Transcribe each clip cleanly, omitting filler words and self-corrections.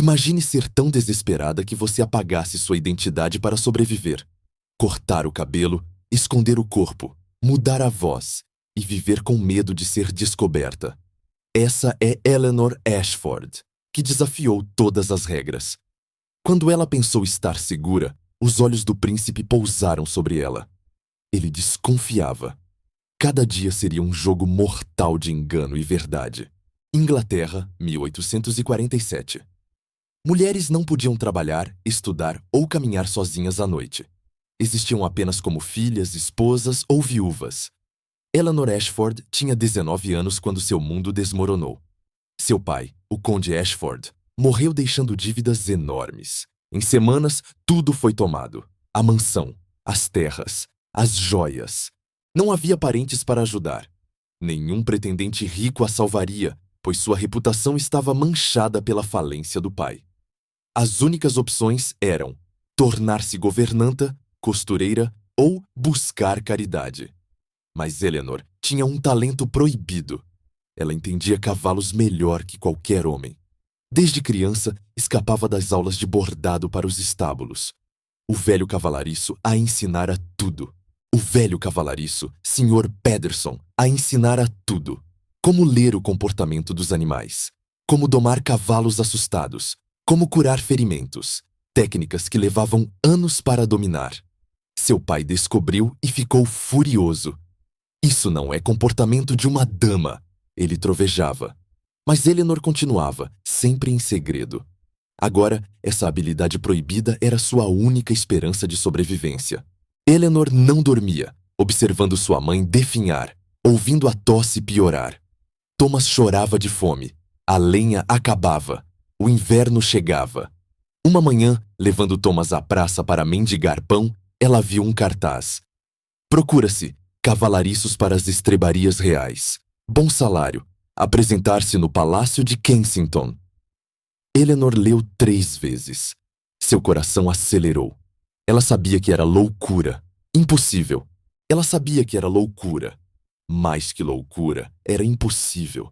Imagine ser tão desesperada que você apagasse sua identidade para sobreviver. Cortar o cabelo, esconder o corpo, mudar a voz e viver com medo de ser descoberta. Essa é Eleanor Ashford, que desafiou todas as regras. Quando ela pensou estar segura, os olhos do príncipe pousaram sobre ela. Ele desconfiava. Cada dia seria um jogo mortal de engano e verdade. Inglaterra, 1847. Mulheres não podiam trabalhar, estudar ou caminhar sozinhas à noite. Existiam apenas como filhas, esposas ou viúvas. Eleanor Ashford tinha 19 anos quando seu mundo desmoronou. Seu pai, o Conde Ashford, morreu deixando dívidas enormes. Em semanas, tudo foi tomado. A mansão, as terras, as joias. Não havia parentes para ajudar. Nenhum pretendente rico a salvaria, pois sua reputação estava manchada pela falência do pai. As únicas opções eram tornar-se governanta, costureira ou buscar caridade. Mas Eleanor tinha um talento proibido. Ela entendia cavalos melhor que qualquer homem. Desde criança, escapava das aulas de bordado para os estábulos. O velho cavalariço a ensinara tudo. O velho cavalariço, Sr. Pederson, a ensinara tudo. Como ler o comportamento dos animais. Como domar cavalos assustados. Como curar ferimentos. Técnicas que levavam anos para dominar. Seu pai descobriu e ficou furioso. Isso não é comportamento de uma dama, ele trovejava. Mas Eleanor continuava, sempre em segredo. Agora, essa habilidade proibida era sua única esperança de sobrevivência. Eleanor não dormia, observando sua mãe definhar, ouvindo a tosse piorar. Thomas chorava de fome. A lenha acabava. O inverno chegava. Uma manhã, levando Thomas à praça para mendigar pão, ela viu um cartaz. Procura-se cavalariços para as estrebarias reais. Bom salário. Apresentar-se no Palácio de Kensington. Eleanor leu 3 vezes. Seu coração acelerou. Ela sabia que era loucura. Impossível. Ela sabia que era loucura. Mais que loucura, era impossível.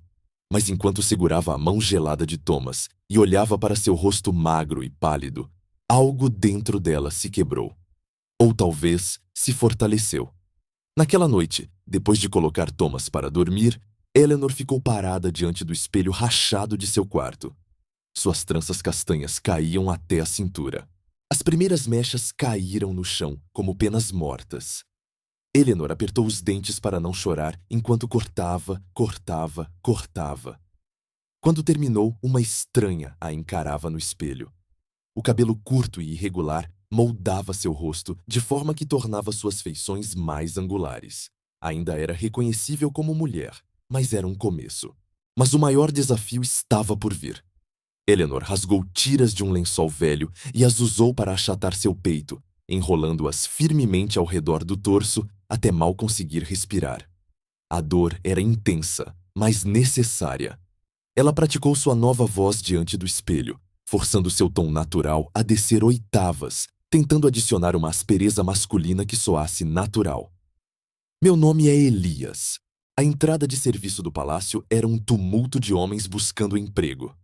Mas enquanto segurava a mão gelada de Thomas e olhava para seu rosto magro e pálido, algo dentro dela se quebrou. Ou talvez se fortaleceu. Naquela noite, depois de colocar Thomas para dormir, Eleanor ficou parada diante do espelho rachado de seu quarto. Suas tranças castanhas caíam até a cintura. As primeiras mechas caíram no chão, como penas mortas. Eleanor apertou os dentes para não chorar enquanto cortava. Quando terminou, uma estranha a encarava no espelho. O cabelo curto e irregular moldava seu rosto de forma que tornava suas feições mais angulares. Ainda era reconhecível como mulher, mas era um começo. Mas o maior desafio estava por vir. Eleanor rasgou tiras de um lençol velho e as usou para achatar seu peito, enrolando-as firmemente ao redor do torso até mal conseguir respirar. A dor era intensa, mas necessária. Ela praticou sua nova voz diante do espelho, forçando seu tom natural a descer oitavas, tentando adicionar uma aspereza masculina que soasse natural. Meu nome é Elias. A entrada de serviço do palácio era um tumulto de homens buscando emprego.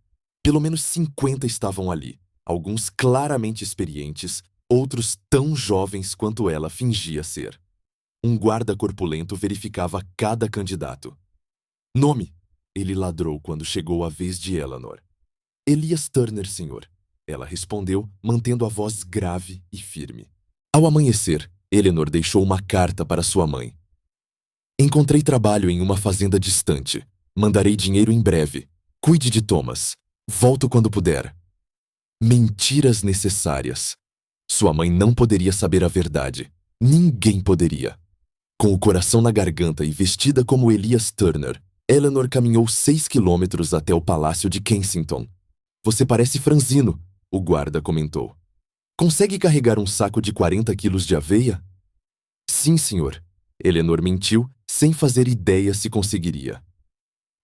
Pelo menos 50 estavam ali, alguns claramente experientes, outros tão jovens quanto ela fingia ser. Um guarda corpulento verificava cada candidato. Nome, ele ladrou quando chegou a vez de Eleanor. Elias Turner, senhor. Ela respondeu, mantendo a voz grave e firme. Ao amanhecer, Eleanor deixou uma carta para sua mãe. Encontrei trabalho em uma fazenda distante. Mandarei dinheiro em breve. Cuide de Thomas. Volto quando puder. Mentiras necessárias. Sua mãe não poderia saber a verdade. Ninguém poderia. Com o coração na garganta e vestida como Elias Turner, Eleanor caminhou 6 quilômetros até o Palácio de Kensington. Você parece franzino, o guarda comentou. Consegue carregar um saco de 40 quilos de aveia? Sim, senhor. Eleanor mentiu, sem fazer ideia se conseguiria.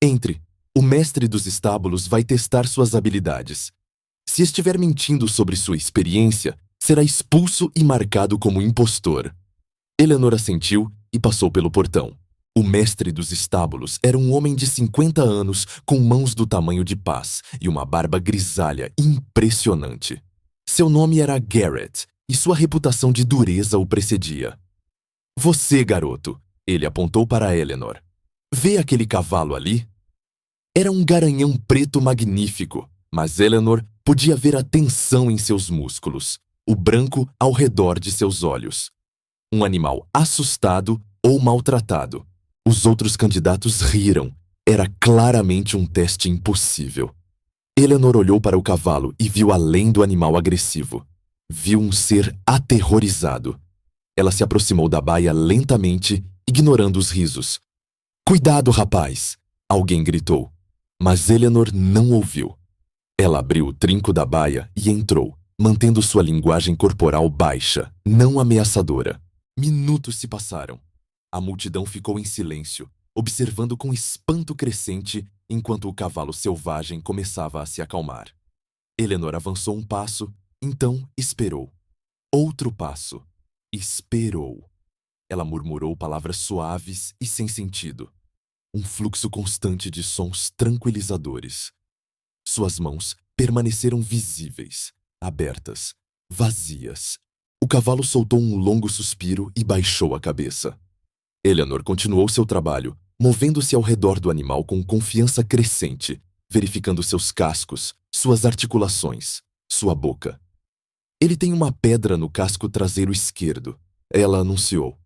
Entre. O mestre dos estábulos vai testar suas habilidades. Se estiver mentindo sobre sua experiência, será expulso e marcado como impostor. Eleanor assentiu e passou pelo portão. O mestre dos estábulos era um homem de 50 anos com mãos do tamanho de pás e uma barba grisalha impressionante. Seu nome era Garrett e sua reputação de dureza o precedia. Você, garoto, ele apontou para Eleanor. Vê aquele cavalo ali? Era um garanhão preto magnífico, mas Eleanor podia ver a tensão em seus músculos, o branco ao redor de seus olhos. Um animal assustado ou maltratado. Os outros candidatos riram. Era claramente um teste impossível. Eleanor olhou para o cavalo e viu além do animal agressivo. Viu um ser aterrorizado. Ela se aproximou da baia lentamente, ignorando os risos. Cuidado, rapaz! Alguém gritou. Mas Eleanor não ouviu. Ela abriu o trinco da baia e entrou, mantendo sua linguagem corporal baixa, não ameaçadora. Minutos se passaram. A multidão ficou em silêncio, observando com espanto crescente enquanto o cavalo selvagem começava a se acalmar. Eleanor avançou um passo, então esperou. Outro passo. Esperou. Ela murmurou palavras suaves e sem sentido. Um fluxo constante de sons tranquilizadores. Suas mãos permaneceram visíveis, abertas, vazias. O cavalo soltou um longo suspiro e baixou a cabeça. Eleanor continuou seu trabalho, movendo-se ao redor do animal com confiança crescente, verificando seus cascos, suas articulações, sua boca. Ele tem uma pedra no casco traseiro esquerdo, ela anunciou.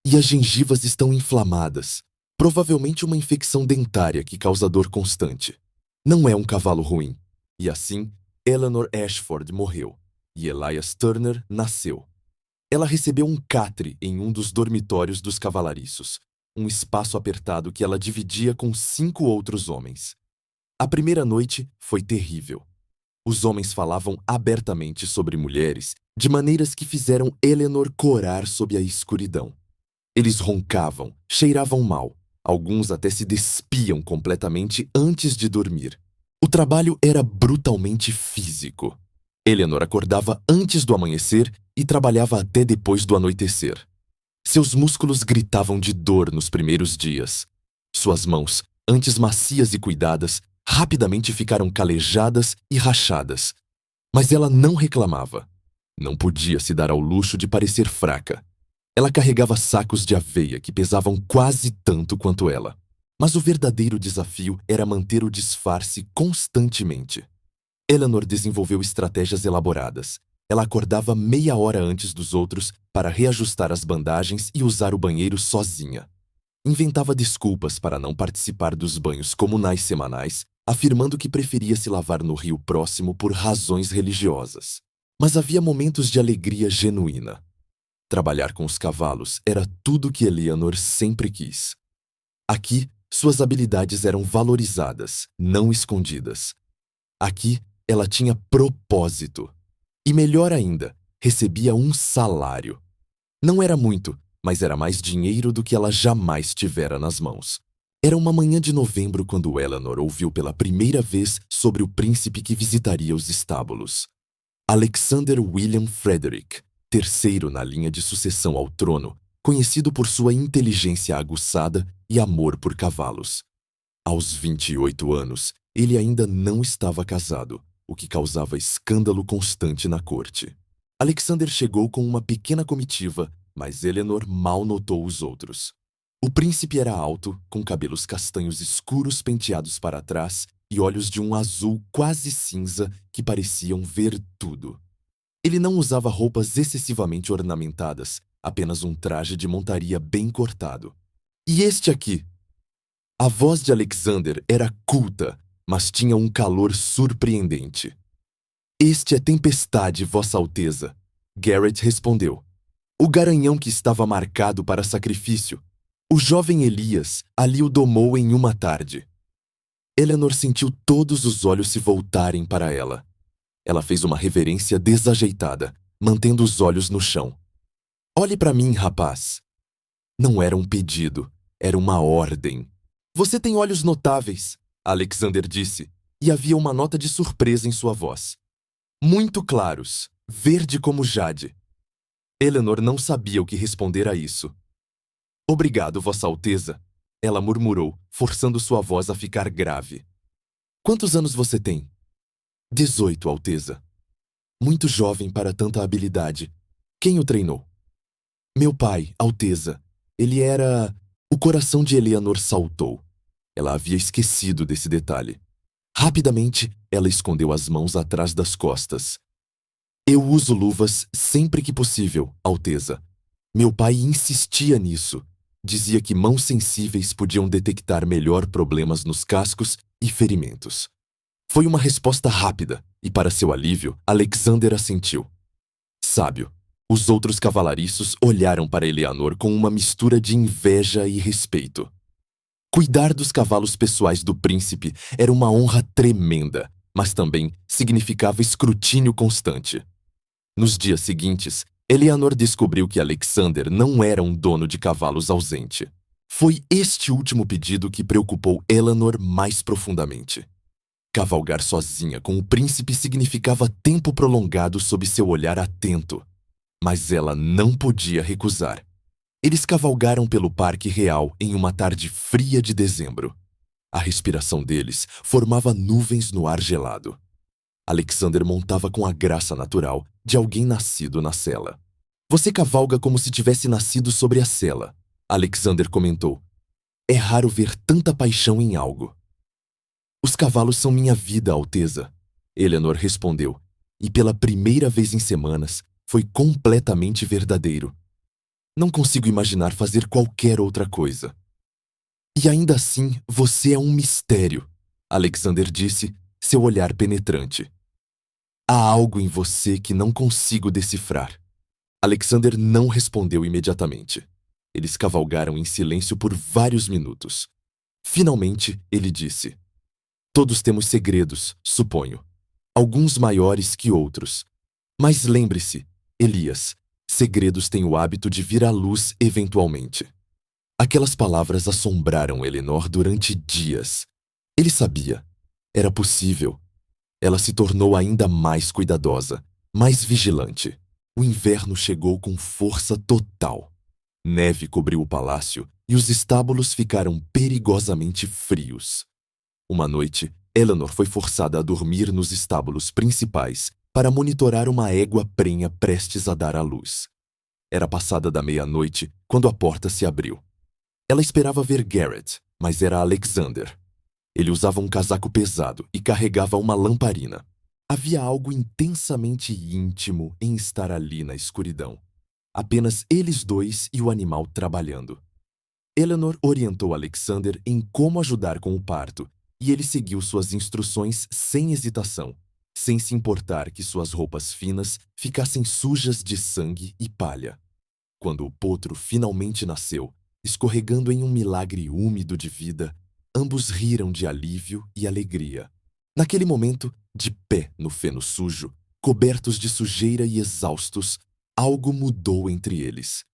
E as gengivas estão inflamadas, provavelmente uma infecção dentária que causa dor constante. Não é um cavalo ruim. E assim, Eleanor Ashford morreu, e Elias Turner nasceu. Ela recebeu um catre em um dos dormitórios dos cavalariços, um espaço apertado que ela dividia com 5 outros homens. A primeira noite foi terrível. Os homens falavam abertamente sobre mulheres, de maneiras que fizeram Eleanor corar sob a escuridão. Eles roncavam, cheiravam mal, alguns até se despiam completamente antes de dormir. O trabalho era brutalmente físico. Eleanor acordava antes do amanhecer e trabalhava até depois do anoitecer. Seus músculos gritavam de dor nos primeiros dias. Suas mãos, antes macias e cuidadas, rapidamente ficaram calejadas e rachadas. Mas ela não reclamava. Não podia se dar ao luxo de parecer fraca. Ela carregava sacos de aveia que pesavam quase tanto quanto ela. Mas o verdadeiro desafio era manter o disfarce constantemente. Eleanor desenvolveu estratégias elaboradas. Ela acordava meia hora antes dos outros para reajustar as bandagens e usar o banheiro sozinha. Inventava desculpas para não participar dos banhos comunais semanais, afirmando que preferia se lavar no rio próximo por razões religiosas. Mas havia momentos de alegria genuína. Trabalhar com os cavalos era tudo que Eleanor sempre quis. Aqui, suas habilidades eram valorizadas, não escondidas. Aqui, ela tinha propósito. E melhor ainda, recebia um salário. Não era muito, mas era mais dinheiro do que ela jamais tivera nas mãos. Era uma manhã de novembro quando Eleanor ouviu pela primeira vez sobre o príncipe que visitaria os estábulos. Alexander William Frederick, terceiro na linha de sucessão ao trono, conhecido por sua inteligência aguçada e amor por cavalos. Aos 28 anos, ele ainda não estava casado, o que causava escândalo constante na corte. Alexander chegou com uma pequena comitiva, mas Eleanor mal notou os outros. O príncipe era alto, com cabelos castanhos escuros penteados para trás e olhos de um azul quase cinza que pareciam ver tudo. Ele não usava roupas excessivamente ornamentadas, apenas um traje de montaria bem cortado. E este aqui? A voz de Alexander era culta, mas tinha um calor surpreendente. Este é Tempestade, Vossa Alteza, Garrett respondeu. O garanhão que estava marcado para sacrifício. O jovem Elias ali o domou em uma tarde. Eleanor sentiu todos os olhos se voltarem para ela. Ela fez uma reverência desajeitada, mantendo os olhos no chão. Olhe para mim, rapaz. Não era um pedido, era uma ordem. Você tem olhos notáveis, Alexander disse, e havia uma nota de surpresa em sua voz. Muito claros, verde como jade. Eleanor não sabia o que responder a isso. Obrigado, Vossa Alteza, ela murmurou, forçando sua voz a ficar grave. Quantos anos você tem? 18, Alteza. Muito jovem para tanta habilidade. Quem o treinou? Meu pai, Alteza. Ele era... O coração de Eleanor saltou. Ela havia esquecido desse detalhe. Rapidamente, ela escondeu as mãos atrás das costas. Eu uso luvas sempre que possível, Alteza. Meu pai insistia nisso. Dizia que mãos sensíveis podiam detectar melhor problemas nos cascos e ferimentos. Foi uma resposta rápida, e para seu alívio, Alexander assentiu. Sábio. Os outros cavalariços olharam para Eleanor com uma mistura de inveja e respeito. Cuidar dos cavalos pessoais do príncipe era uma honra tremenda, mas também significava escrutínio constante. Nos dias seguintes, Eleanor descobriu que Alexander não era um dono de cavalos ausente. Foi este último pedido que preocupou Eleanor mais profundamente. Cavalgar sozinha com o príncipe significava tempo prolongado sob seu olhar atento. Mas ela não podia recusar. Eles cavalgaram pelo Parque Real em uma tarde fria de dezembro. A respiração deles formava nuvens no ar gelado. Alexander montava com a graça natural de alguém nascido na sela. Você cavalga como se tivesse nascido sobre a sela, Alexander comentou. É raro ver tanta paixão em algo. Os cavalos são minha vida, Alteza, Eleanor respondeu, e pela primeira vez em semanas foi completamente verdadeiro. Não consigo imaginar fazer qualquer outra coisa. E ainda assim, você é um mistério, Alexander disse, seu olhar penetrante. Há algo em você que não consigo decifrar. Alexander não respondeu imediatamente. Eles cavalgaram em silêncio por vários minutos. Finalmente, ele disse: Todos temos segredos, suponho. Alguns maiores que outros. Mas lembre-se, Elias, segredos têm o hábito de vir à luz eventualmente. Aquelas palavras assombraram Eleanor durante dias. Ele sabia. Era possível. Ela se tornou ainda mais cuidadosa, mais vigilante. O inverno chegou com força total. Neve cobriu o palácio e os estábulos ficaram perigosamente frios. Uma noite, Eleanor foi forçada a dormir nos estábulos principais para monitorar uma égua prenha prestes a dar à luz. Era passada da meia-noite quando a porta se abriu. Ela esperava ver Garrett, mas era Alexander. Ele usava um casaco pesado e carregava uma lamparina. Havia algo intensamente íntimo em estar ali na escuridão. Apenas eles dois e o animal trabalhando. Eleanor orientou Alexander em como ajudar com o parto, e ele seguiu suas instruções sem hesitação, sem se importar que suas roupas finas ficassem sujas de sangue e palha. Quando o potro finalmente nasceu, escorregando em um milagre úmido de vida, ambos riram de alívio e alegria. Naquele momento, de pé no feno sujo, cobertos de sujeira e exaustos, algo mudou entre eles.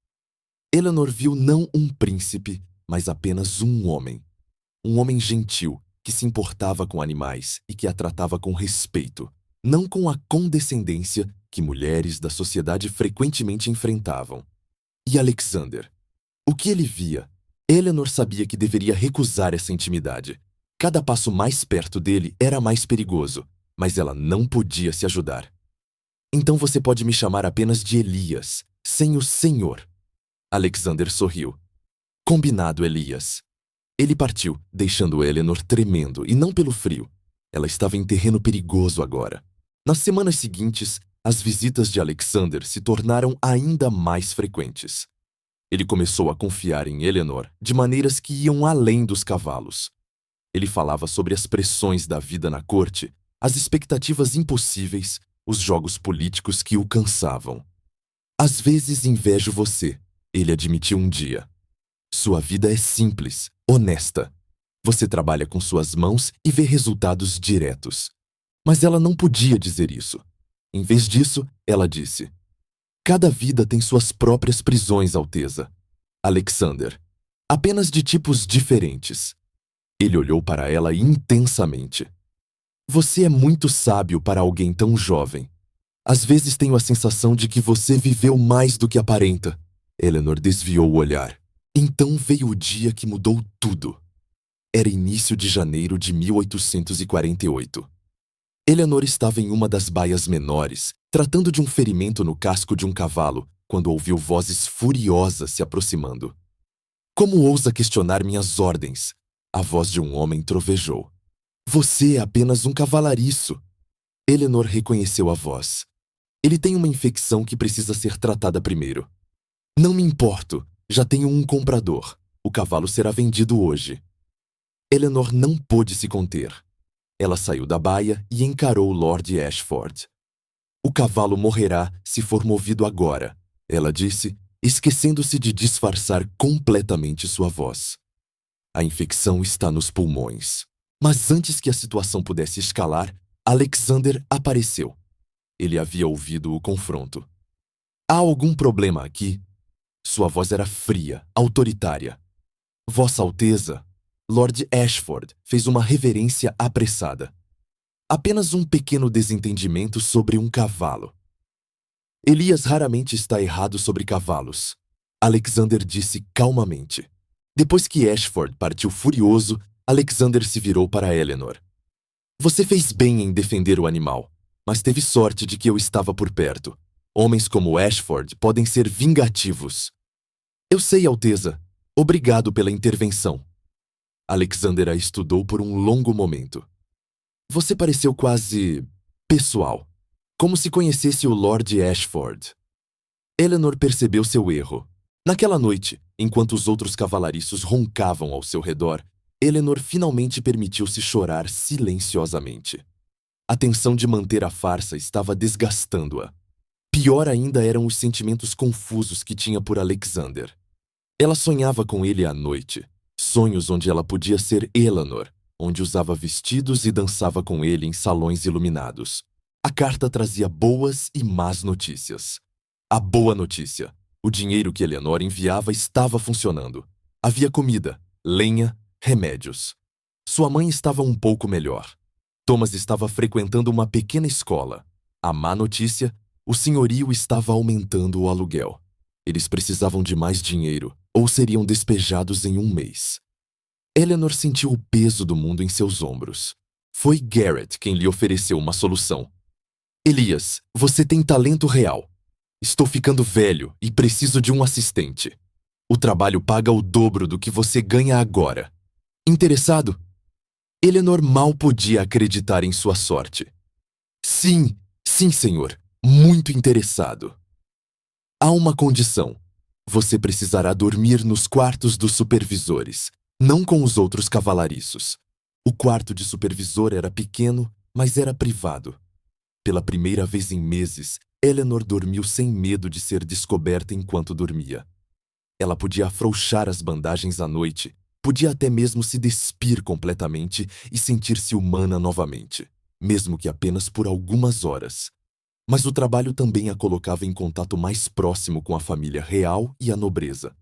Eleanor viu não um príncipe, mas apenas um homem. Um homem gentil, que se importava com animais e que a tratava com respeito, não com a condescendência que mulheres da sociedade frequentemente enfrentavam. E Alexander? O que ele via? Eleanor sabia que deveria recusar essa intimidade. Cada passo mais perto dele era mais perigoso, mas ela não podia se ajudar. Então você pode me chamar apenas de Elias, sem o senhor. Alexander sorriu. Combinado, Elias. Ele partiu, deixando Eleanor tremendo, e não pelo frio. Ela estava em terreno perigoso agora. Nas semanas seguintes, as visitas de Alexander se tornaram ainda mais frequentes. Ele começou a confiar em Eleanor de maneiras que iam além dos cavalos. Ele falava sobre as pressões da vida na corte, as expectativas impossíveis, os jogos políticos que o cansavam. Às vezes invejo você, ele admitiu um dia. Sua vida é simples, honesta. Você trabalha com suas mãos e vê resultados diretos. Mas ela não podia dizer isso. Em vez disso, ela disse: Cada vida tem suas próprias prisões, Alteza. Alexander. Apenas de tipos diferentes. Ele olhou para ela intensamente. Você é muito sábio para alguém tão jovem. Às vezes tenho a sensação de que você viveu mais do que aparenta. Eleanor desviou o olhar. Então veio o dia que mudou tudo. Era início de janeiro de 1848. Eleanor estava em uma das baias menores, tratando de um ferimento no casco de um cavalo, quando ouviu vozes furiosas se aproximando. Como ousa questionar minhas ordens? A voz de um homem trovejou. Você é apenas um cavalariço. Eleanor reconheceu a voz. Ele tem uma infecção que precisa ser tratada primeiro. Não me importo, já tenho um comprador. O cavalo será vendido hoje. Eleanor não pôde se conter. Ela saiu da baia e encarou Lord Ashford. O cavalo morrerá se for movido agora, ela disse, esquecendo-se de disfarçar completamente sua voz. A infecção está nos pulmões. Mas antes que a situação pudesse escalar, Alexander apareceu. Ele havia ouvido o confronto. Há algum problema aqui? Sua voz era fria, autoritária. Vossa Alteza, Lord Ashford fez uma reverência apressada. Apenas um pequeno desentendimento sobre um cavalo. Elias raramente está errado sobre cavalos. Alexander disse calmamente. Depois que Ashford partiu furioso, Alexander se virou para Eleanor. Você fez bem em defender o animal, mas teve sorte de que eu estava por perto. Homens como Ashford podem ser vingativos. Eu sei, Alteza. Obrigado pela intervenção. Alexander a estudou por um longo momento. Você pareceu quase pessoal, como se conhecesse o Lord Ashford. Eleanor percebeu seu erro. Naquela noite, enquanto os outros cavalariços roncavam ao seu redor, Eleanor finalmente permitiu-se chorar silenciosamente. A tensão de manter a farsa estava desgastando-a. Pior ainda eram os sentimentos confusos que tinha por Alexander. Ela sonhava com ele à noite, sonhos onde ela podia ser Eleanor, onde usava vestidos e dançava com ele em salões iluminados. A carta trazia boas e más notícias. A boa notícia: o dinheiro que Eleanor enviava estava funcionando. Havia comida, lenha, remédios. Sua mãe estava um pouco melhor. Thomas estava frequentando uma pequena escola. A má notícia: o senhorio estava aumentando o aluguel. Eles precisavam de mais dinheiro, ou seriam despejados em um mês. Eleanor sentiu o peso do mundo em seus ombros. Foi Garrett quem lhe ofereceu uma solução. Elias, você tem talento real. Estou ficando velho e preciso de um assistente. O trabalho paga o dobro do que você ganha agora. Interessado? Eleanor mal podia acreditar em sua sorte. Sim, sim, senhor. Muito interessado. Há uma condição. Você precisará dormir nos quartos dos supervisores, não com os outros cavalariços. O quarto de supervisor era pequeno, mas era privado. Pela primeira vez em meses, Eleanor dormiu sem medo de ser descoberta enquanto dormia. Ela podia afrouxar as bandagens à noite, podia até mesmo se despir completamente e sentir-se humana novamente, mesmo que apenas por algumas horas. Mas o trabalho também a colocava em contato mais próximo com a família real e a nobreza.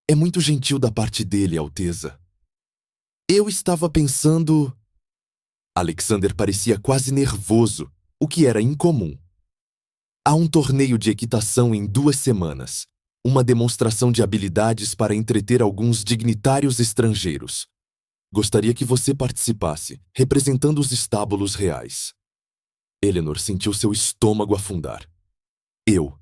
É muito gentil da parte dele, Alteza. Eu estava pensando... Alexander parecia quase nervoso, o que era incomum. Há um torneio de equitação em 2 semanas. Uma demonstração de habilidades para entreter alguns dignitários estrangeiros. Gostaria que você participasse, representando os estábulos reais. Eleanor sentiu seu estômago afundar. Eu.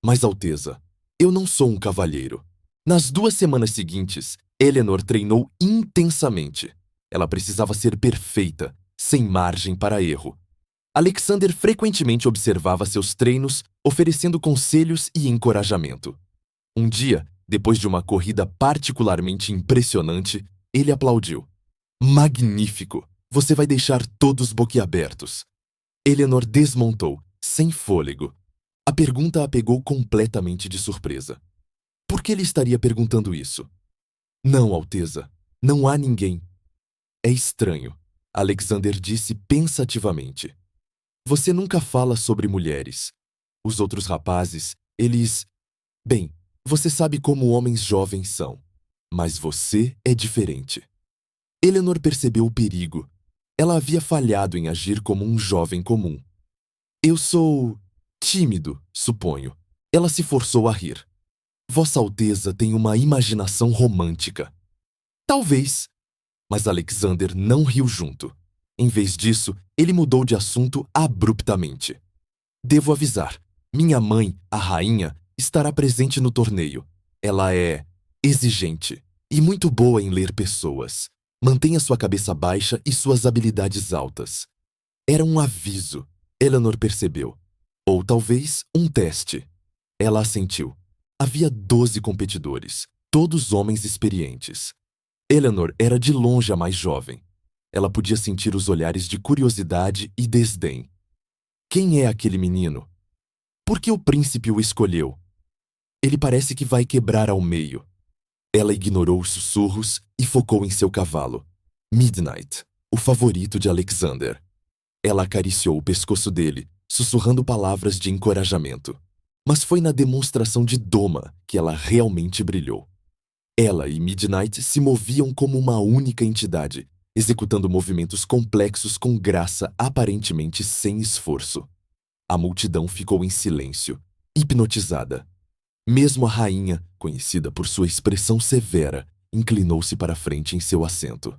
Mas, Alteza, eu não sou um cavalheiro. Nas 2 semanas seguintes, Eleanor treinou intensamente. Ela precisava ser perfeita, sem margem para erro. Alexander frequentemente observava seus treinos, oferecendo conselhos e encorajamento. Um dia, depois de uma corrida particularmente impressionante, ele aplaudiu. Magnífico! Você vai deixar todos boquiabertos. Eleanor desmontou, sem fôlego. A pergunta a pegou completamente de surpresa. Por que ele estaria perguntando isso? Não, Alteza. Não há ninguém. É estranho, Alexander disse pensativamente. Você nunca fala sobre mulheres. Os outros rapazes, eles... Bem, você sabe como homens jovens são. Mas você é diferente. Eleanor percebeu o perigo. Ela havia falhado em agir como um jovem comum. Eu sou... tímido, suponho. Ela se forçou a rir. Vossa Alteza tem uma imaginação romântica. Talvez. Mas Alexander não riu junto. Em vez disso, ele mudou de assunto abruptamente. Devo avisar, minha mãe, a rainha, estará presente no torneio. Ela é exigente e muito boa em ler pessoas. Mantenha sua cabeça baixa e suas habilidades altas. Era um aviso, Eleanor percebeu. Ou talvez um teste. Ela assentiu. Havia 12 competidores, todos homens experientes. Eleanor era de longe a mais jovem. Ela podia sentir os olhares de curiosidade e desdém. Quem é aquele menino? Por que o príncipe o escolheu? Ele parece que vai quebrar ao meio. Ela ignorou os sussurros e focou em seu cavalo. Midnight, o favorito de Alexander. Ela acariciou o pescoço dele, sussurrando palavras de encorajamento. Mas foi na demonstração de doma que ela realmente brilhou. Ela e Midnight se moviam como uma única entidade, executando movimentos complexos com graça aparentemente sem esforço. A multidão ficou em silêncio, hipnotizada. Mesmo a rainha, conhecida por sua expressão severa, inclinou-se para a frente em seu assento.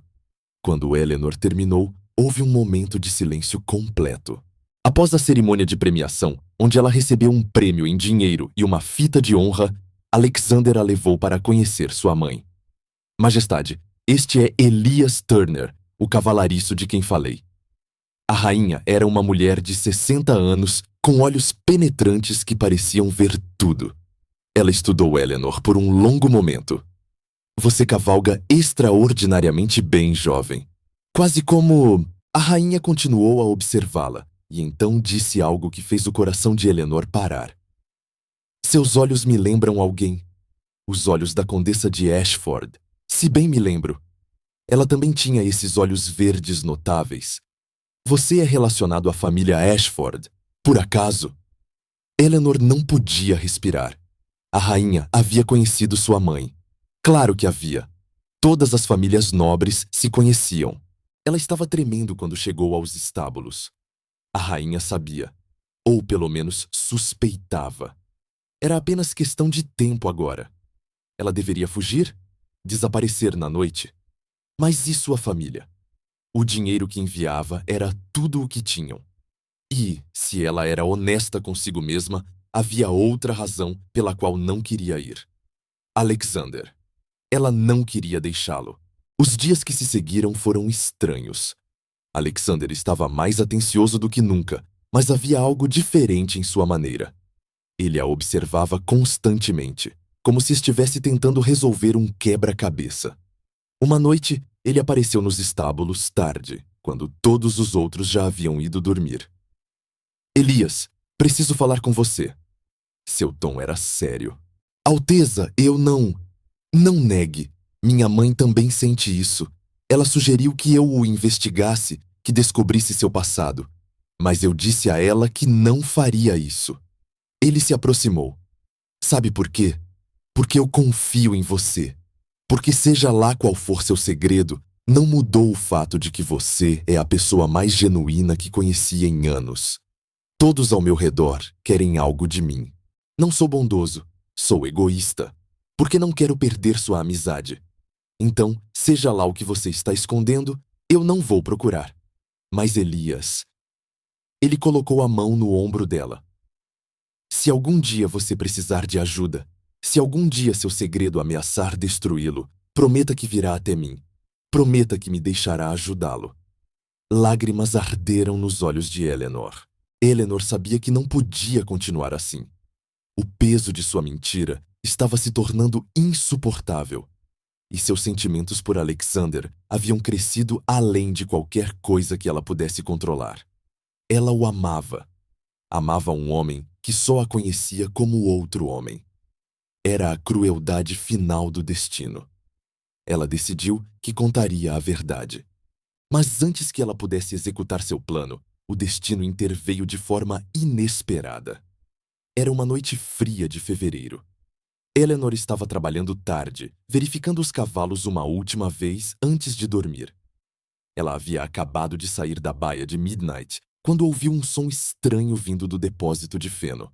Quando Eleanor terminou, houve um momento de silêncio completo. Após a cerimônia de premiação, onde ela recebeu um prêmio em dinheiro e uma fita de honra, Alexander a levou para conhecer sua mãe. Majestade, este é Elias Turner, o cavalariço de quem falei. A rainha era uma mulher de 60 anos, com olhos penetrantes que pareciam ver tudo. Ela estudou Eleanor por um longo momento. Você cavalga extraordinariamente bem, jovem. Quase como... A rainha continuou a observá-la, e então disse algo que fez o coração de Eleanor parar. Seus olhos me lembram alguém. Os olhos da Condessa de Ashford, se bem me lembro. Ela também tinha esses olhos verdes notáveis. Você é relacionado à família Ashford, por acaso? Eleanor não podia respirar. A rainha havia conhecido sua mãe. Claro que havia. Todas as famílias nobres se conheciam. Ela estava tremendo quando chegou aos estábulos. A rainha sabia, ou pelo menos suspeitava. Era apenas questão de tempo agora. Ela deveria fugir? Desaparecer na noite? Mas e sua família? O dinheiro que enviava era tudo o que tinham. E, se ela era honesta consigo mesma, havia outra razão pela qual não queria ir. Alexander. Ela não queria deixá-lo. Os dias que se seguiram foram estranhos. Alexander estava mais atencioso do que nunca, mas havia algo diferente em sua maneira. Ele a observava constantemente, como se estivesse tentando resolver um quebra-cabeça. Uma noite, ele apareceu nos estábulos tarde, quando todos os outros já haviam ido dormir. Elias, preciso falar com você. Seu tom era sério. Alteza, eu não... Não negue. Minha mãe também sente isso. Ela sugeriu que eu o investigasse, que descobrisse seu passado. Mas eu disse a ela que não faria isso. Ele se aproximou. Sabe por quê? Porque eu confio em você. Porque seja lá qual for seu segredo, não mudou o fato de que você é a pessoa mais genuína que conheci em anos. Todos ao meu redor querem algo de mim. Não sou bondoso, sou egoísta. Porque não quero perder sua amizade. Então, seja lá o que você está escondendo, eu não vou procurar. Mas Elias... Ele colocou a mão no ombro dela. Se algum dia você precisar de ajuda, se algum dia seu segredo ameaçar destruí-lo, prometa que virá até mim. Prometa que me deixará ajudá-lo. Lágrimas arderam nos olhos de Eleanor. Eleanor sabia que não podia continuar assim. O peso de sua mentira estava se tornando insuportável. E seus sentimentos por Alexander haviam crescido além de qualquer coisa que ela pudesse controlar. Ela o amava. Amava um homem que só a conhecia como outro homem. Era a crueldade final do destino. Ela decidiu que contaria a verdade. Mas antes que ela pudesse executar seu plano, o destino interveio de forma inesperada. Era uma noite fria de fevereiro. Eleanor estava trabalhando tarde, verificando os cavalos uma última vez antes de dormir. Ela havia acabado de sair da baía de Midnight quando ouviu um som estranho vindo do depósito de feno.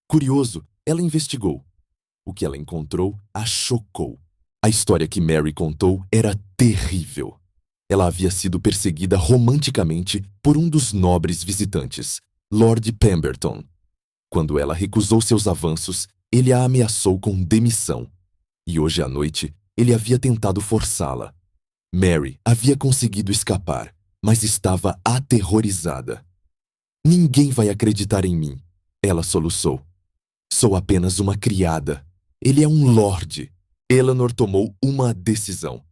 Curioso, ela investigou. O que ela encontrou a chocou. A história que Mary contou era terrível. Ela havia sido perseguida romanticamente por um dos nobres visitantes, Lord Pemberton. Quando ela recusou seus avanços, ele a ameaçou com demissão. E hoje à noite, ele havia tentado forçá-la. Mary havia conseguido escapar, mas estava aterrorizada. Ninguém vai acreditar em mim, ela soluçou. Sou apenas uma criada. Ele é um lorde. Eleanor tomou uma decisão.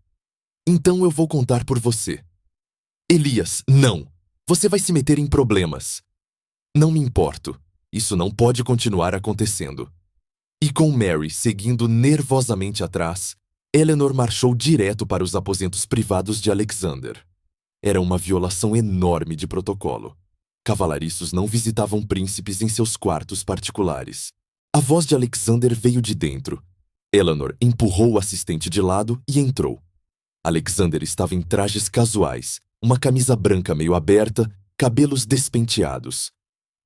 Então eu vou contar por você. Elias, não! Você vai se meter em problemas. Não me importo. Isso não pode continuar acontecendo. E com Mary seguindo nervosamente atrás, Eleanor marchou direto para os aposentos privados de Alexander. Era uma violação enorme de protocolo. Cavalariços não visitavam príncipes em seus quartos particulares. A voz de Alexander veio de dentro. Eleanor empurrou o assistente de lado e entrou. Alexander estava em trajes casuais, uma camisa branca meio aberta, cabelos despenteados.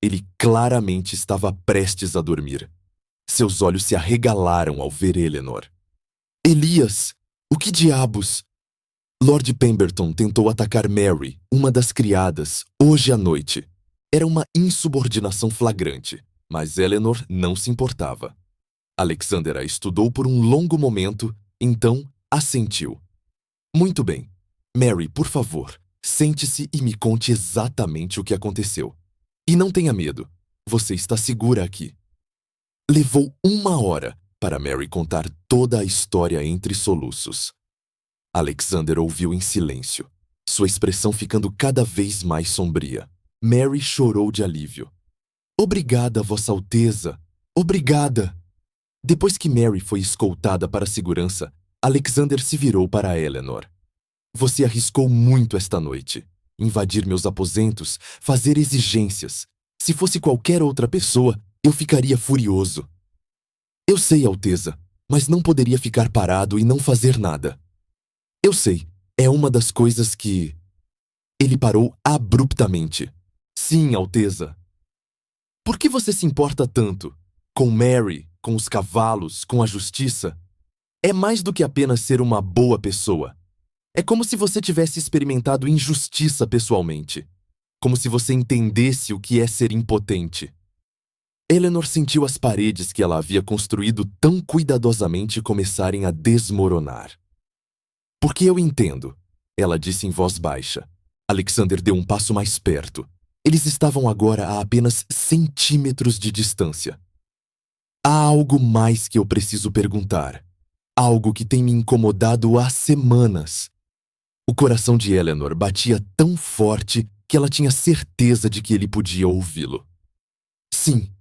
Ele claramente estava prestes a dormir. Seus olhos se arregalaram ao ver Eleanor. Elias! O que diabos? Lord Pemberton tentou atacar Mary, uma das criadas, hoje à noite. Era uma insubordinação flagrante, mas Eleanor não se importava. Alexander a estudou por um longo momento, então assentiu. Muito bem. Mary, por favor, sente-se e me conte exatamente o que aconteceu. E não tenha medo. Você está segura aqui. Levou 1 hora para Mary contar toda a história entre soluços. Alexander ouviu em silêncio, sua expressão ficando cada vez mais sombria. Mary chorou de alívio. Obrigada, Vossa Alteza. Obrigada! Depois que Mary foi escoltada para a segurança, Alexander se virou para Eleanor. Você arriscou muito esta noite. Invadir meus aposentos, fazer exigências. Se fosse qualquer outra pessoa, eu ficaria furioso. Eu sei, Alteza, mas não poderia ficar parado e não fazer nada. Eu sei, é uma das coisas que... Ele parou abruptamente. Sim, Alteza. Por que você se importa tanto? Com Mary, com os cavalos, com a justiça? É mais do que apenas ser uma boa pessoa. É como se você tivesse experimentado injustiça pessoalmente. Como se você entendesse o que é ser impotente. Eleanor sentiu as paredes que ela havia construído tão cuidadosamente começarem a desmoronar. Porque eu entendo, ela disse em voz baixa. Alexander deu um passo mais perto. Eles estavam agora a apenas centímetros de distância. Há algo mais que eu preciso perguntar. Algo que tem me incomodado há semanas. O coração de Eleanor batia tão forte que ela tinha certeza de que ele podia ouvi-lo. Sim,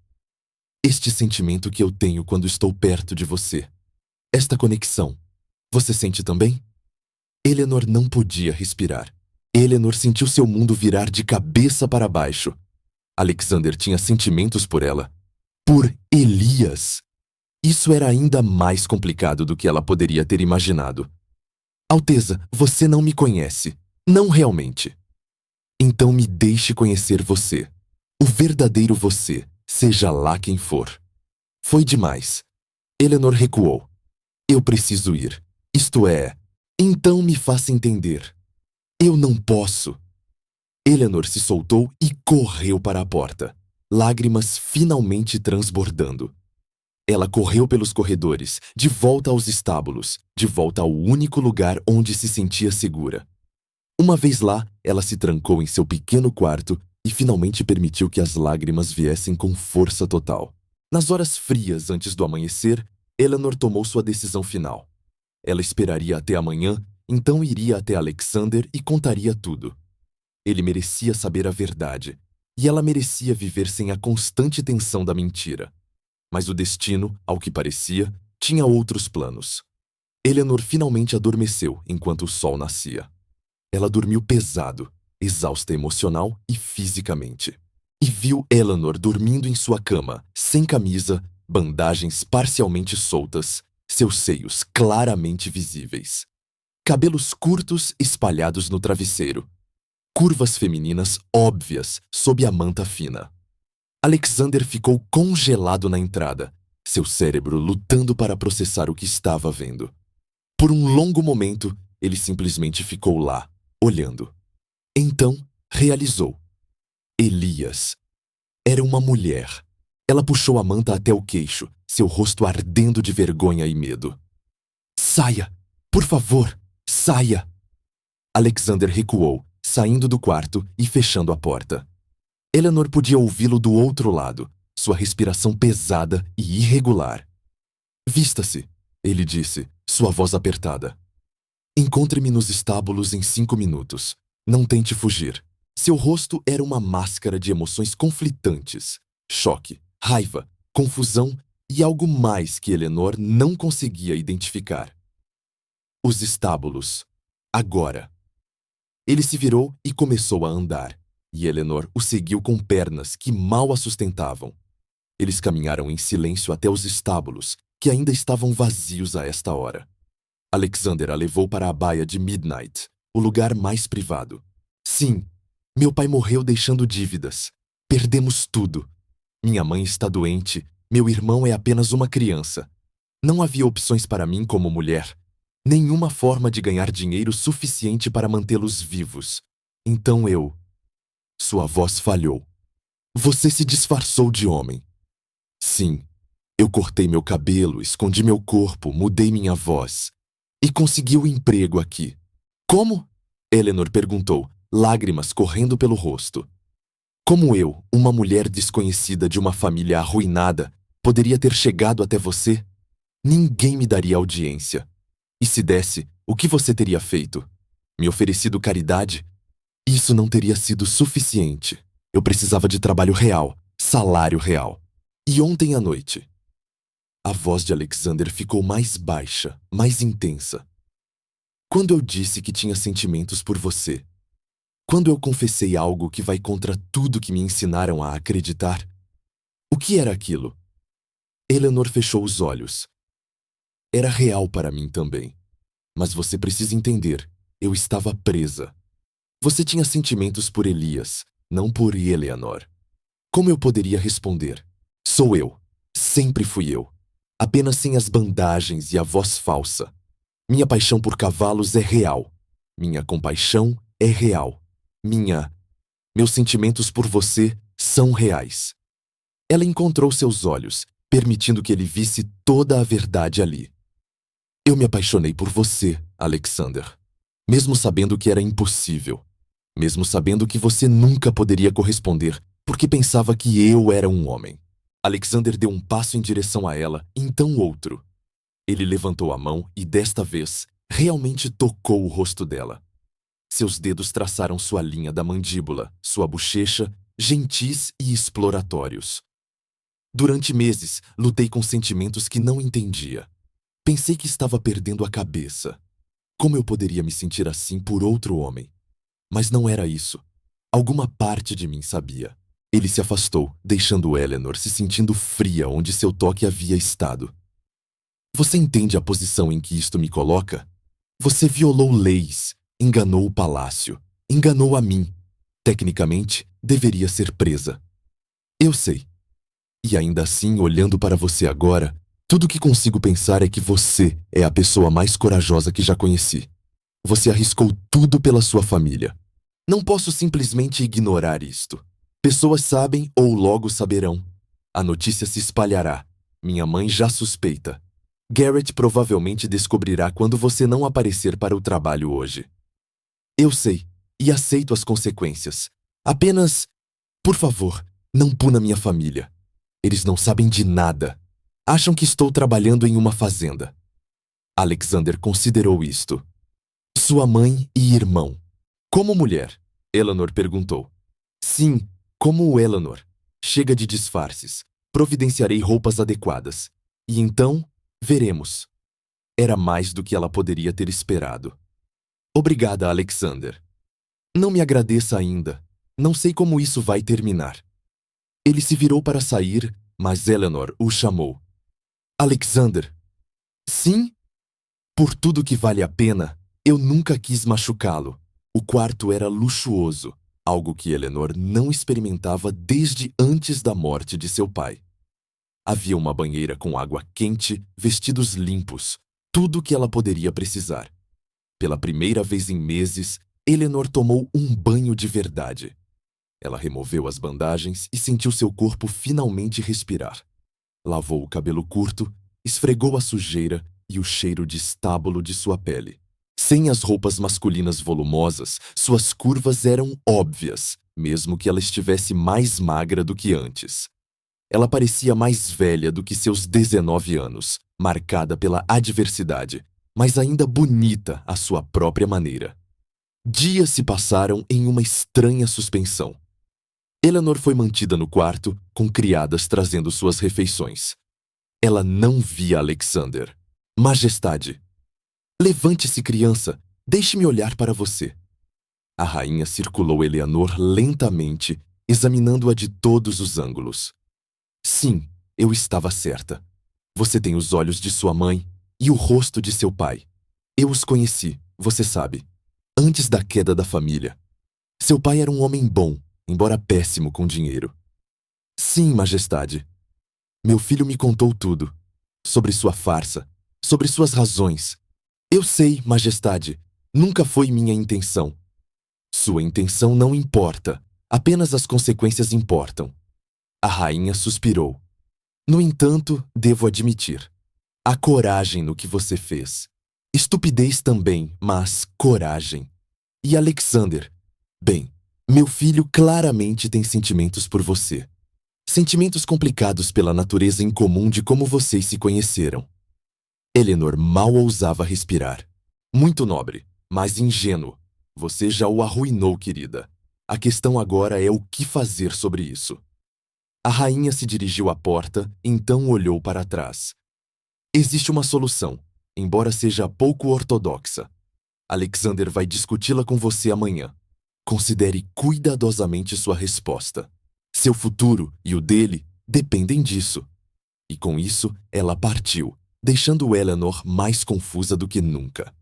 este sentimento que eu tenho quando estou perto de você. Esta conexão. Você sente também? Eleanor não podia respirar. Eleanor sentiu seu mundo virar de cabeça para baixo. Alexander tinha sentimentos por ela. Por Elias. Isso era ainda mais complicado do que ela poderia ter imaginado. Alteza, você não me conhece. Não realmente. Então me deixe conhecer você. O verdadeiro você, seja lá quem for. Foi demais. Eleanor recuou. Eu preciso ir. Isto é, então me faça entender. Eu não posso. Eleanor se soltou e correu para a porta, lágrimas finalmente transbordando. Ela correu pelos corredores, de volta aos estábulos, de volta ao único lugar onde se sentia segura. Uma vez lá, ela se trancou em seu pequeno quarto e finalmente permitiu que as lágrimas viessem com força total. Nas horas frias antes do amanhecer, Eleanor tomou sua decisão final. Ela esperaria até amanhã, então iria até Alexander e contaria tudo. Ele merecia saber a verdade, e ela merecia viver sem a constante tensão da mentira. Mas o destino, ao que parecia, tinha outros planos. Eleanor finalmente adormeceu enquanto o sol nascia. Ela dormiu pesado, exausta emocional e fisicamente. E viu Eleanor dormindo em sua cama, sem camisa, bandagens parcialmente soltas, seus seios claramente visíveis. Cabelos curtos espalhados no travesseiro. Curvas femininas óbvias sob a manta fina. Alexander ficou congelado na entrada, seu cérebro lutando para processar o que estava vendo. Por um longo momento, ele simplesmente ficou lá, olhando. Então, realizou. Elias. Era uma mulher. Ela puxou a manta até o queixo, seu rosto ardendo de vergonha e medo. Saia! Por favor, saia! Alexander recuou, saindo do quarto e fechando a porta. Eleanor podia ouvi-lo do outro lado, sua respiração pesada e irregular. Vista-se, ele disse, sua voz apertada. Encontre-me nos estábulos em 5 minutos. Não tente fugir. Seu rosto era uma máscara de emoções conflitantes. Choque, raiva, confusão e algo mais que Eleanor não conseguia identificar. Os estábulos. Agora. Ele se virou e começou a andar, e Eleanor o seguiu com pernas que mal a sustentavam. Eles caminharam em silêncio até os estábulos, que ainda estavam vazios a esta hora. Alexander a levou para a baia de Midnight, o lugar mais privado. Sim, meu pai morreu deixando dívidas. Perdemos tudo. Minha mãe está doente, meu irmão é apenas uma criança. Não havia opções para mim como mulher. Nenhuma forma de ganhar dinheiro suficiente para mantê-los vivos. Então eu... Sua voz falhou. Você se disfarçou de homem. Sim, eu cortei meu cabelo, escondi meu corpo, mudei minha voz. E consegui o emprego aqui. Como? Eleanor perguntou, lágrimas correndo pelo rosto. Como eu, uma mulher desconhecida de uma família arruinada, poderia ter chegado até você? Ninguém me daria audiência. E se desse, o que você teria feito? Me oferecido caridade? Isso não teria sido suficiente. Eu precisava de trabalho real, salário real. E ontem à noite... A voz de Alexander ficou mais baixa, mais intensa. Quando eu disse que tinha sentimentos por você, quando eu confessei algo que vai contra tudo que me ensinaram a acreditar, o que era aquilo? Eleanor fechou os olhos. Era real para mim também. Mas você precisa entender, eu estava presa. Você tinha sentimentos por Elias, não por Eleanor. Como eu poderia responder? Sou eu. Sempre fui eu. Apenas sem as bandagens e a voz falsa. Minha paixão por cavalos é real. Minha compaixão é real. Meus sentimentos por você são reais. Ela encontrou seus olhos, permitindo que ele visse toda a verdade ali. Eu me apaixonei por você, Alexander. Mesmo sabendo que era impossível. Mesmo sabendo que você nunca poderia corresponder, porque pensava que eu era um homem. Alexander deu um passo em direção a ela, então outro. Ele levantou a mão e, desta vez, realmente tocou o rosto dela. Seus dedos traçaram sua linha da mandíbula, sua bochecha, gentis e exploratórios. Durante meses, lutei com sentimentos que não entendia. Pensei que estava perdendo a cabeça. Como eu poderia me sentir assim por outro homem? Mas não era isso. Alguma parte de mim sabia. Ele se afastou, deixando Eleanor se sentindo fria onde seu toque havia estado. Você entende a posição em que isto me coloca? Você violou leis, enganou o palácio, enganou a mim. Tecnicamente, deveria ser presa. Eu sei. E ainda assim, olhando para você agora, tudo que consigo pensar é que você é a pessoa mais corajosa que já conheci. Você arriscou tudo pela sua família. Não posso simplesmente ignorar isto. Pessoas sabem ou logo saberão. A notícia se espalhará. Minha mãe já suspeita. Garrett provavelmente descobrirá quando você não aparecer para o trabalho hoje. Eu sei, e aceito as consequências. Apenas, por favor, não puna minha família. Eles não sabem de nada. Acham que estou trabalhando em uma fazenda. Alexander considerou isto. Sua mãe e irmão. Como mulher? Eleanor perguntou. Sim, como o Eleanor. Chega de disfarces. Providenciarei roupas adequadas. E então, veremos. Era mais do que ela poderia ter esperado. Obrigada, Alexander. Não me agradeça ainda. Não sei como isso vai terminar. Ele se virou para sair, mas Eleanor o chamou. Alexander. Sim? Por tudo que vale a pena, eu nunca quis machucá-lo. O quarto era luxuoso, algo que Eleanor não experimentava desde antes da morte de seu pai. Havia uma banheira com água quente, vestidos limpos, tudo o que ela poderia precisar. Pela primeira vez em meses, Eleanor tomou um banho de verdade. Ela removeu as bandagens e sentiu seu corpo finalmente respirar. Lavou o cabelo curto, esfregou a sujeira e o cheiro de estábulo de sua pele. Sem as roupas masculinas volumosas, suas curvas eram óbvias, mesmo que ela estivesse mais magra do que antes. Ela parecia mais velha do que seus 19 anos, marcada pela adversidade, mas ainda bonita à sua própria maneira. Dias se passaram em uma estranha suspensão. Eleanor foi mantida no quarto, com criadas trazendo suas refeições. Ela não via Alexander. Majestade. Levante-se, criança. Deixe-me olhar para você. A rainha circulou Eleanor lentamente, examinando-a de todos os ângulos. Sim, eu estava certa. Você tem os olhos de sua mãe e o rosto de seu pai. Eu os conheci, você sabe, antes da queda da família. Seu pai era um homem bom, embora péssimo com dinheiro. Sim, majestade. Meu filho me contou tudo. Sobre sua farsa, sobre suas razões. Eu sei, majestade, nunca foi minha intenção. Sua intenção não importa, apenas as consequências importam. A rainha suspirou. No entanto, devo admitir, há coragem no que você fez. Estupidez também, mas coragem. E Alexander, bem, meu filho claramente tem sentimentos por você. Sentimentos complicados pela natureza incomum de como vocês se conheceram. Eleanor mal ousava respirar. Muito nobre, mas ingênuo. Você já o arruinou, querida. A questão agora é o que fazer sobre isso. A rainha se dirigiu à porta, então olhou para trás. Existe uma solução, embora seja pouco ortodoxa. Alexander vai discuti-la com você amanhã. Considere cuidadosamente sua resposta. Seu futuro e o dele dependem disso. E com isso, ela partiu, deixando Eleanor mais confusa do que nunca.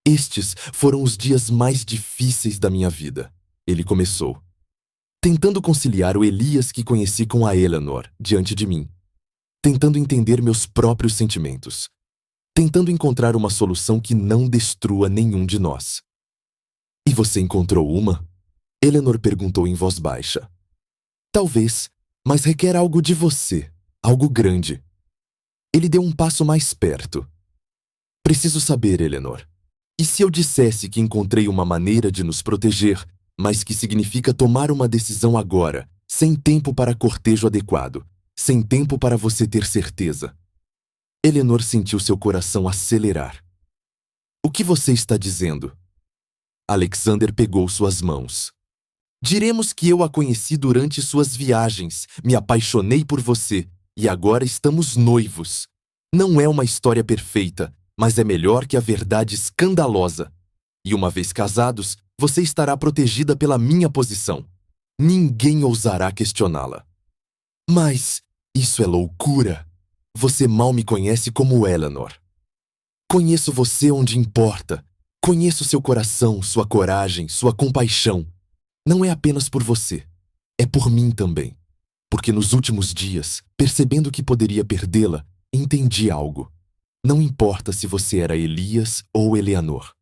Estes foram os dias mais difíceis da minha vida. Ele começou, tentando conciliar o Elias que conheci com a Eleanor diante de mim, tentando entender meus próprios sentimentos, tentando encontrar uma solução que não destrua nenhum de nós. E você encontrou uma? Eleanor perguntou em voz baixa. Talvez, mas requer algo de você, algo grande. Ele deu um passo mais perto. Preciso saber, Eleanor. E se eu dissesse que encontrei uma maneira de nos proteger, mas que significa tomar uma decisão agora, sem tempo para cortejo adequado, sem tempo para você ter certeza? Eleanor sentiu seu coração acelerar. O que você está dizendo? Alexander pegou suas mãos. Diremos que eu a conheci durante suas viagens, me apaixonei por você, e agora estamos noivos. Não é uma história perfeita, mas é melhor que a verdade escandalosa. E uma vez casados, você estará protegida pela minha posição. Ninguém ousará questioná-la. Mas isso é loucura. Você mal me conhece como Eleanor. Conheço você onde importa. Conheço seu coração, sua coragem, sua compaixão. Não é apenas por você. É por mim também. Porque nos últimos dias, percebendo que poderia perdê-la, entendi algo. Não importa se você era Elias ou Eleanor.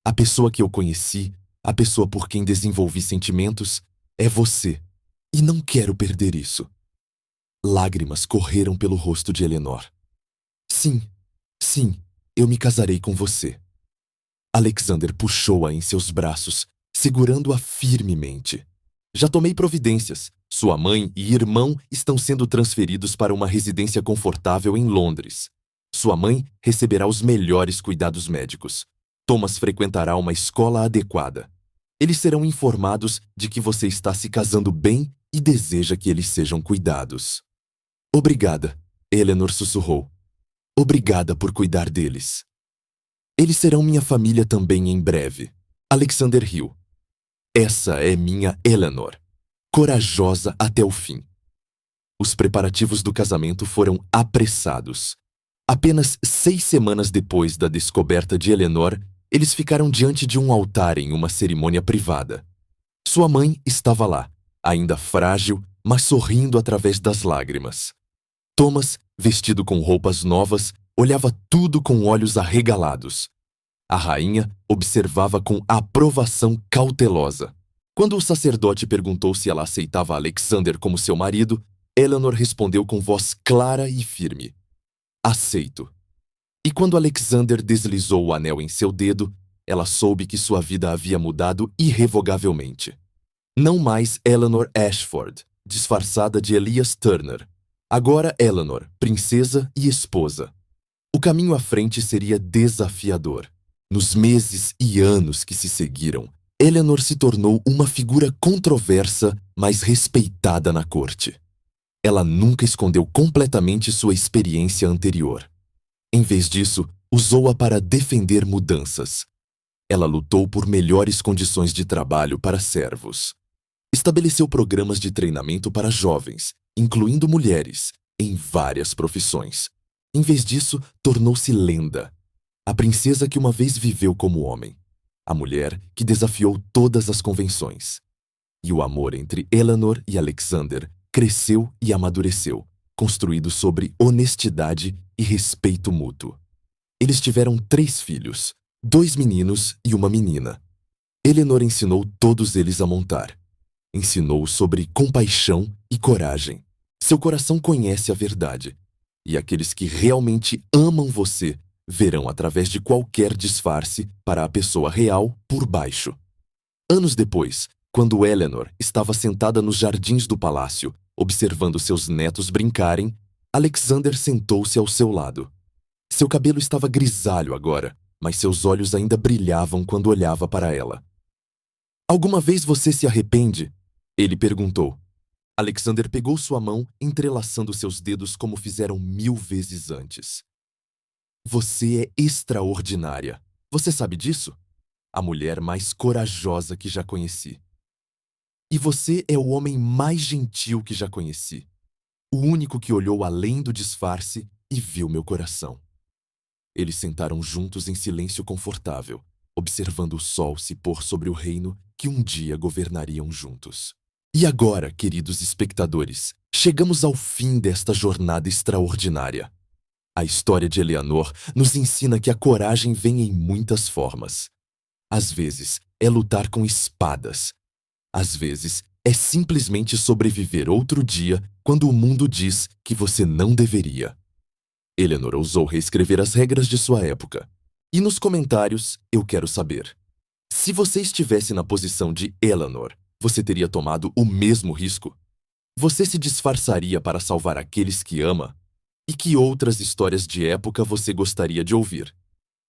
A pessoa que eu conheci, a pessoa por quem desenvolvi sentimentos, é você. E não quero perder isso. Lágrimas correram pelo rosto de Eleanor. Sim, eu me casarei com você. Alexander puxou-a em seus braços, segurando-a firmemente. Já tomei providências. Sua mãe e irmão estão sendo transferidos para uma residência confortável em Londres. Sua mãe receberá os melhores cuidados médicos. Thomas frequentará uma escola adequada. Eles serão informados de que você está se casando bem e deseja que eles sejam cuidados. Obrigada, Eleanor sussurrou. Obrigada por cuidar deles. Eles serão minha família também em breve. Alexander riu. Essa é minha Eleanor, corajosa até o fim. Os preparativos do casamento foram apressados. Apenas 6 semanas depois da descoberta de Eleanor, eles ficaram diante de um altar em uma cerimônia privada. Sua mãe estava lá, ainda frágil, mas sorrindo através das lágrimas. Thomas, vestido com roupas novas, olhava tudo com olhos arregalados. A rainha observava com aprovação cautelosa. Quando o sacerdote perguntou se ela aceitava Alexander como seu marido, Eleanor respondeu com voz clara e firme: aceito. E quando Alexander deslizou o anel em seu dedo, ela soube que sua vida havia mudado irrevogavelmente. Não mais Eleanor Ashford, disfarçada de Elias Turner. Agora Eleanor, princesa e esposa. O caminho à frente seria desafiador. Nos meses e anos que se seguiram, Eleanor se tornou uma figura controversa, mas respeitada na corte. Ela nunca escondeu completamente sua experiência anterior. Em vez disso, usou-a para defender mudanças. Ela lutou por melhores condições de trabalho para servos. Estabeleceu programas de treinamento para jovens, incluindo mulheres, em várias profissões. Em vez disso, tornou-se lenda. A princesa que uma vez viveu como homem. A mulher que desafiou todas as convenções. E o amor entre Eleanor e Alexander cresceu e amadureceu, construído sobre honestidade e respeito mútuo. Eles tiveram 3 filhos, 2 meninos e uma menina. Eleanor ensinou todos eles a montar. Ensinou sobre compaixão e coragem. Seu coração conhece a verdade. E aqueles que realmente amam você verão através de qualquer disfarce para a pessoa real por baixo. Anos depois, quando Eleanor estava sentada nos jardins do palácio, observando seus netos brincarem, Alexander sentou-se ao seu lado. Seu cabelo estava grisalho agora, mas seus olhos ainda brilhavam quando olhava para ela. Alguma vez você se arrepende? Ele perguntou. Alexander pegou sua mão, entrelaçando seus dedos como fizeram 1000 vezes antes. Você é extraordinária. Você sabe disso? A mulher mais corajosa que já conheci. E você é o homem mais gentil que já conheci. O único que olhou além do disfarce e viu meu coração. Eles sentaram juntos em silêncio confortável, observando o sol se pôr sobre o reino que um dia governariam juntos. E agora, queridos espectadores, chegamos ao fim desta jornada extraordinária. A história de Eleanor nos ensina que a coragem vem em muitas formas. Às vezes, é lutar com espadas. Às vezes, é simplesmente sobreviver outro dia quando o mundo diz que você não deveria. Eleanor ousou reescrever as regras de sua época. E nos comentários, eu quero saber. Se você estivesse na posição de Eleanor, você teria tomado o mesmo risco? Você se disfarçaria para salvar aqueles que ama? E que outras histórias de época você gostaria de ouvir?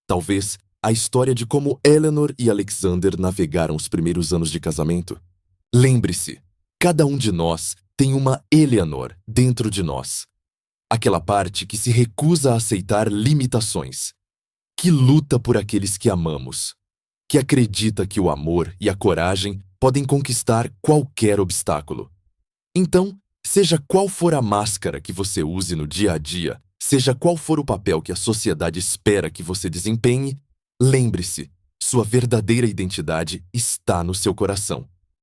Talvez a história de como Eleanor e Alexander navegaram os primeiros anos de casamento? Lembre-se, cada um de nós tem uma Eleanor dentro de nós. Aquela parte que se recusa a aceitar limitações, que luta por aqueles que amamos, que acredita que o amor e a coragem podem conquistar qualquer obstáculo. Então, seja qual for a máscara que você use no dia a dia, seja qual for o papel que a sociedade espera que você desempenhe, lembre-se, sua verdadeira identidade está no seu coração.